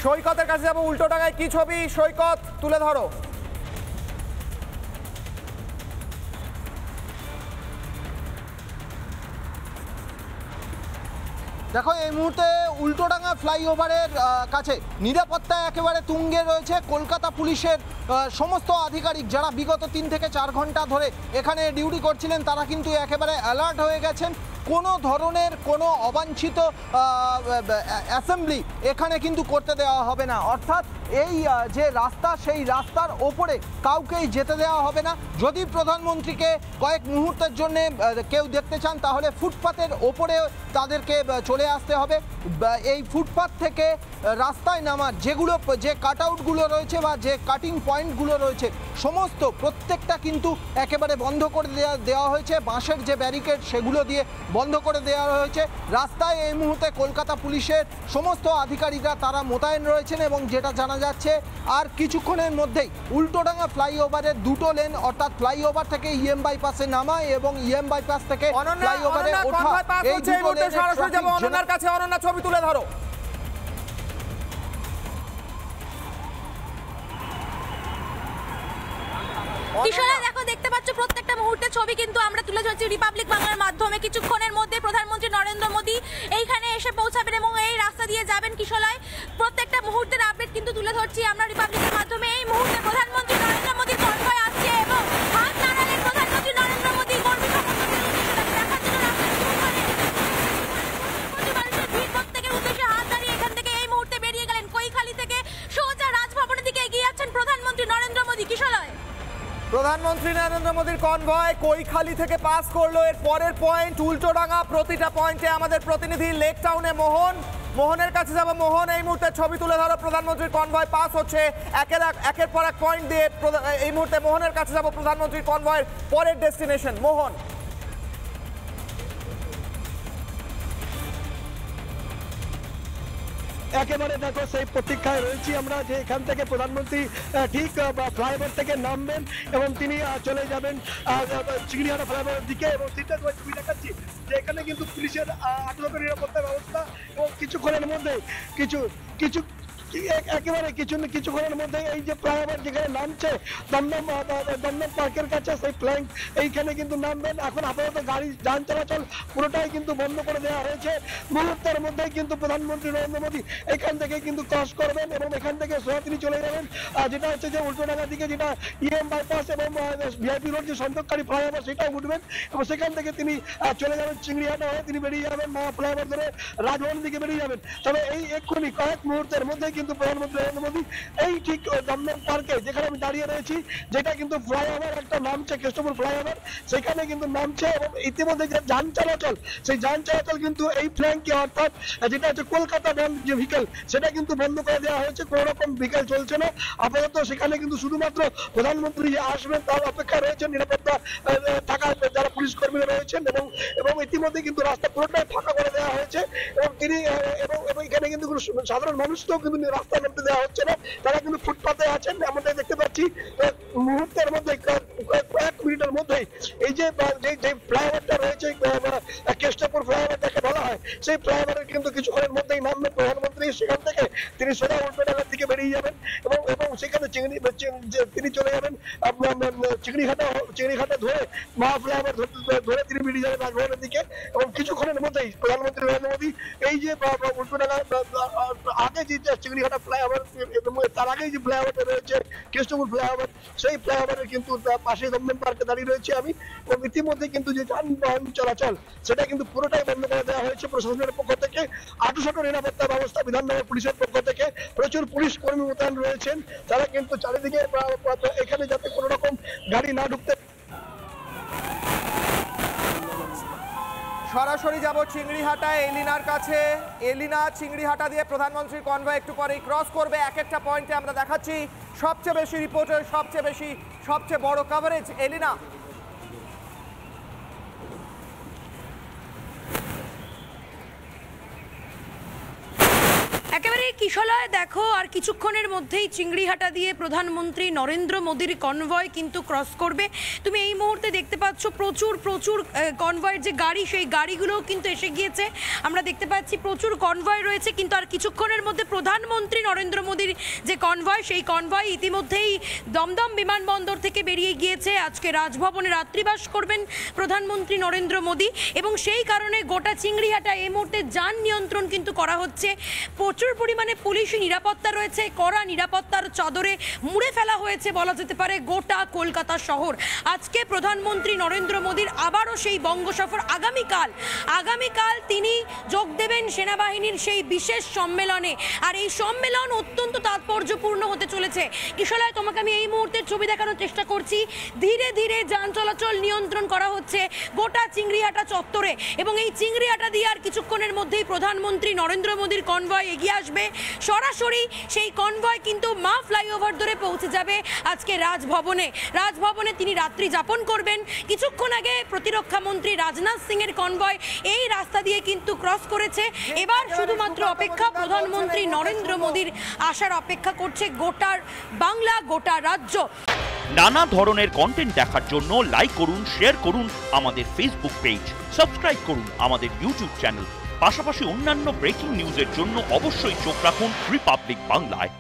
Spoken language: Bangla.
সৈকতের কাছে যাবো। উল্টোডাঙায় কি ছবি সৈকত, তুলে ধরো। দেখো এই মুহূর্তে উল্টোডাঙা ফ্লাইওভারের কাছে নিরাপত্তা একেবারে তুঙ্গে রয়েছে। কলকাতা পুলিশের সমস্ত আধিকারিক যারা বিগত 3 থেকে 4 ঘন্টা ধরে এখানে ডিউটি করছিলেন তারা কিন্তু একেবারে অ্যালার্ট হয়ে গেছেন। কোনো ধরনের কোনো অবাঞ্ছিত অ্যাসেম্বলি এখানে কিন্তু করতে দেওয়া হবে না, অর্থাৎ এই যে রাস্তা সেই রাস্তার ওপরে কাউকেই যেতে দেওয়া হবে না। যদি প্রধানমন্ত্রীকে কয়েক মুহূর্তের জন্য কেউ দেখতে চান তাহলে ফুটপাতের ওপরে তাদেরকে চলে আসতে হবে। এই ফুটপাত থেকে রাস্তায় নামার যে কাট আউটগুলো রয়েছে বা যে কাটিং পয়েন্টগুলো রয়েছে সমস্ত প্রত্যেকটা কিন্তু একেবারে বন্ধ করে দেওয়া হয়েছে। বাঁশের যে ব্যারিকেড সেগুলো দিয়ে বন্ধ করে দেওয়া হয়েছে। রাস্তায় এই মুহূর্তে কলকাতা পুলিশের সমস্ত আধিকারিকরা তারা মোতায়েন রয়েছেন এবং যেটা জানা যাচ্ছে আর কিছুক্ষণের মধ্যেই উল্টোডাঙা ফ্লাইওভারের দুটো লেন অর্থাৎ ফ্লাইওভার থেকে ইএম বাইপাসে নামা এবং ইএম বাইপাস থেকে ফ্লাইওভারে ওঠা এই দুটো লেনের সরাসরি যাবো অনন্যার কাছে। অনন্যা, ছবি তুলে ধরো। কিশোরা দেখো, দেখতে পাচ্ছ প্রত্যেকটা মুহূর্তে ছবি কিন্তু আমরা তুলে ধরছি রিপাবলিক বাংলার মাধ্যমে। কিছুক্ষণের মধ্যে প্রধানমন্ত্রী নরেন্দ্র মোদী এইখানে এসে পৌঁছাবেন এবং এই রাস্তা দিয়ে যাবেন কিশোরায়। প্রত্যেকটা মুহূর্তের আপডেট কিন্তু তুলে ধরছি আমরা রিপাবলিকের মাধ্যমে। এই মুহূর্তে প্রধানমন্ত্রী নরেন্দ্র মোদীর কনভয় আসছে এবং হাত নাড়ালেন প্রধানমন্ত্রী নরেন্দ্র মোদী কর্মী প্রত্যেকের উদ্দেশ্যে হাত দাঁড়িয়ে এখান থেকে এই মুহূর্তে বেরিয়ে গেলেন। কৈখালি থেকে সোজা রাজভবনের দিকে এগিয়ে যাচ্ছেন প্রধানমন্ত্রী নরেন্দ্র মোদী। কিশোরায় প্রধানমন্ত্রী নরেন্দ্র মোদীর কনভয় কৈখালি থেকে পাস করলো। এর পরের পয়েন্ট উল্টোডাঙা। প্রতিটা পয়েন্টে আমাদের প্রতিনিধি লেক টাউনে মোহনের কাছে যাবো। মোহন, এই মুহূর্তে ছবি তুলে ধরো। প্রধানমন্ত্রীর কনভয় পাস হচ্ছে একের পর এক পয়েন্ট দিয়ে। এই মুহূর্তে মোহনের কাছে যাবো। প্রধানমন্ত্রীর কনভয়ের পরের ডেস্টিনেশন মোহন। একেবারে দেখো সেই প্রতীক্ষায় রয়েছি আমরা যে এখান থেকে প্রধানমন্ত্রী ঠিক ফ্লাইওভার থেকে নামবেন এবং তিনি চলে যাবেন চিংড়িহাটা ফ্লাইওভারের দিকে। এবং সেটা ছবি দেখাচ্ছি যে এখানে কিন্তু পুলিশের আটক নিরাপত্তা ব্যবস্থা এবং কিছুক্ষণের মধ্যে একেবারে কিছুক্ষণের মধ্যে এই যে ফ্লাইওভার যেখানে নামছে দমদম পার্কের কাছে সেই ফ্ল্যাঙ্ক এইখানে কিন্তু নামবেন। এখন আপাতত গাড়ি যান চলাচল পুরোটাই কিন্তু বন্ধ করে দেওয়া হয়েছে। মুহূর্তের মধ্যেই কিন্তু প্রধানমন্ত্রী নরেন্দ্র মোদী এখান থেকে কিন্তু ক্রস করবেন এবং এখান থেকে সোজা তিনি চলে যাবেন যেটা হচ্ছে যে উল্টোডাঙ্গার দিকে, যেটা ইএম বাইপাস এবং ভিআইপি রোড যে সংযোগকারী ফ্লাইওভার সেটাও উঠবেন এবং সেখান থেকে তিনি চলে যাবেন চিংড়িহাটা হয়ে তিনি বেরিয়ে যাবেন ফ্লাইওভার ধরে রাজভবনের দিকে বেরিয়ে যাবেন। তবে এই এক্ষুনি কয়েক মুহূর্তের মধ্যে কিন্তু প্রধানমন্ত্রী নরেন্দ্র মোদী এই ঠিক দমদম পার্কে যেখানে আমি দাঁড়িয়ে রয়েছি, যেটা কিন্তু ফ্লাইওভার একটা নামছে কৃষ্ণপুর ফ্লাইওভার, সেখানে কিন্তু নামছে এবং ইতিমধ্যে যে যান চলাচল সেই যান চলাচল কিন্তু এই ফ্ল্যাঙ্কে অর্থাৎ যেটা হচ্ছে কলকাতা বন্ধ যে ভিকেল সেটা কিন্তু বন্ধ করে দেওয়া হয়েছে। কোনো রকম ভিকেল চলছে না আপাতত। সেখানে কিন্তু শুধুমাত্র প্রধানমন্ত্রী আসবেন তার অপেক্ষা রয়েছে, নিরাপত্তা থাকা যারা পুলিশ কর্মীরা রয়েছেন এবং ইতিমধ্যে কিন্তু রাস্তা পুরোটাই ফাঁকা করে দেওয়া হয়েছে এবং তিনি এবং এখানে কিন্তু সাধারণ মানুষকেও কিন্তু রাস্তায় নামতে দেওয়া হচ্ছে না, তারা কিন্তু ফুটপাতে আছেন। আমরা দেখতে পাচ্ছি মুহূর্তের মধ্যে কয়েক মিনিটের মধ্যেই এই যে ফ্লাইওভারটা রয়েছে কৃষ্ণপুর ফ্লাইওভার যাকে বলা হয় সেই ফ্লাইওভারের কিন্তু কিছুক্ষণের মধ্যেই নামবেন প্রধানমন্ত্রী। সেখান থেকে তিনি সোজা উল্টোডাঙ্গার দিকে বেরিয়ে যাবেন এবং সেখানে তিনি চলে যাবেন চিংড়িঘাটা ধরে ফ্লাইওভার ধরে তিনি বেরিয়ে যাবেন রাজভবনের দিকে এবং কিছুক্ষণের মধ্যেই প্রধানমন্ত্রী নরেন্দ্র মোদী এই যে উল্টোডাঙ্গা আগে যে চিংড়িঘাটা ফ্লাইওভার তার আগে যে ফ্লাইওভারটা রয়েছে কৃষ্ণপুর ফ্লাইওভার সেই ফ্লাইওভারের কিন্তু পাশে দমদম পার্কে দাঁড়িয়ে রয়েছে আমি এবং ইতিমধ্যে কিন্তু যে যানবাহন চলাচল সেটা কিন্তু পুরোটাই বন্ধ করে দেওয়া হয়েছে প্রশাসনের পক্ষ থেকে। আটুসাটু নিরাপত্তা ব্যবস্থা বিধাননগর পুলিশের পক্ষ থেকে প্রচুর পুলিশ কর্মী মোতায়েন রয়েছেন, তারা কিন্তু চারিদিকে এখানে যাতে কোনো রকম গাড়ি না ঢুকতে। সরাসরি যাব চিংড়িহাটায় এলিনার কাছে। এলিনা, চিংড়িহাটা দিয়ে প্রধানমন্ত্রীর কনভয় একটু পরেই ক্রস করবে। এক একটা পয়েন্টে আমরা দেখাচ্ছি সবচেয়ে বেশি রিপোর্টার, সবচেয়ে বড় কভারেজ। এলিনা, একেবারে একেবারে কিশলয় দেখো আর কিছুক্ষণের মধ্যেই চিংড়িহাটা দিয়ে প্রধানমন্ত্রী নরেন্দ্র মোদীর কনভয় কিন্তু ক্রস করবে। তুমি এই মুহূর্তে দেখতে পাচ্ছ প্রচুর কনভয়ের যে গাড়ি, সেই গাড়িগুলোও কিন্তু এসে গিয়েছে। আমরা দেখতে পাচ্ছি প্রচুর কনভয় রয়েছে, কিন্তু আর কিছুক্ষণের মধ্যে প্রধানমন্ত্রী নরেন্দ্র মোদীর যে কনভয়, সেই কনভয় ইতিমধ্যেই দমদম বিমানবন্দর থেকে বেরিয়ে গিয়েছে। আজকে রাজভবনে রাত্রিবাস করবেন প্রধানমন্ত্রী নরেন্দ্র মোদী, এবং সেই কারণে গোটা চিংড়িহাটা এই মুহূর্তে যান নিয়ন্ত্রণ কিন্তু করা হচ্ছে। প্রচুর পরিমাণে পুলিশি নিরাপত্তা রয়েছে, কড়া নিরাপত্তার চাদরে মুড়ে ফেলা হয়েছে বলা যেতে পারে গোটা কলকাতা শহর। আজকে প্রধানমন্ত্রী নরেন্দ্র মোদীর আবারও সেই বঙ্গ সফর। আগামীকাল তিনি যোগ দেবেন সেনাবাহিনীর সেই বিশেষ সম্মেলনে, আর এই সম্মেলন অত্যন্ত তাৎপর্যপূর্ণ হতে চলেছে। কিশলয়, তোমাকে আমি এই মুহূর্তের ছবি দেখানোর চেষ্টা করছি। ধীরে ধীরে যান চলাচল নিয়ন্ত্রণ করা হচ্ছে গোটা চিংড়িহাটা চত্বরে, এবং এই চিংড়িহাটা দিয়ে আর কিছুক্ষণের মধ্যেই প্রধানমন্ত্রী নরেন্দ্র মোদীর কনভয় এগিয়ে আসবে। সরাসরি সেই কনভয় কিন্তু মা ফ্লাইওভার ধরে পৌঁছে যাবে আজকে রাজভবনে তিনি রাত্রি যাপন করবেন। কিছুক্ষণ আগে প্রতিরক্ষা মন্ত্রী রাজনাথ সিং এর কনভয় এই রাস্তা দিয়ে কিন্তু ক্রস করেছে। এবার শুধুমাত্র অপেক্ষা, প্রধানমন্ত্রী নরেন্দ্র মোদীর আসার অপেক্ষা করছে গোটার বাংলা, গোটা রাজ্য। নানা ধরনের কন্টেন্ট দেখার জন্য লাইক করুন, শেয়ার করুন আমাদের ফেসবুক পেজ, সাবস্ক্রাইব করুন আমাদের ইউটিউব চ্যানেল। পাশাপাশি অন্যান্য ব্রেকিং নিউজের জন্য অবশ্যই চোখ রাখুন রিপাবলিক বাংলায়।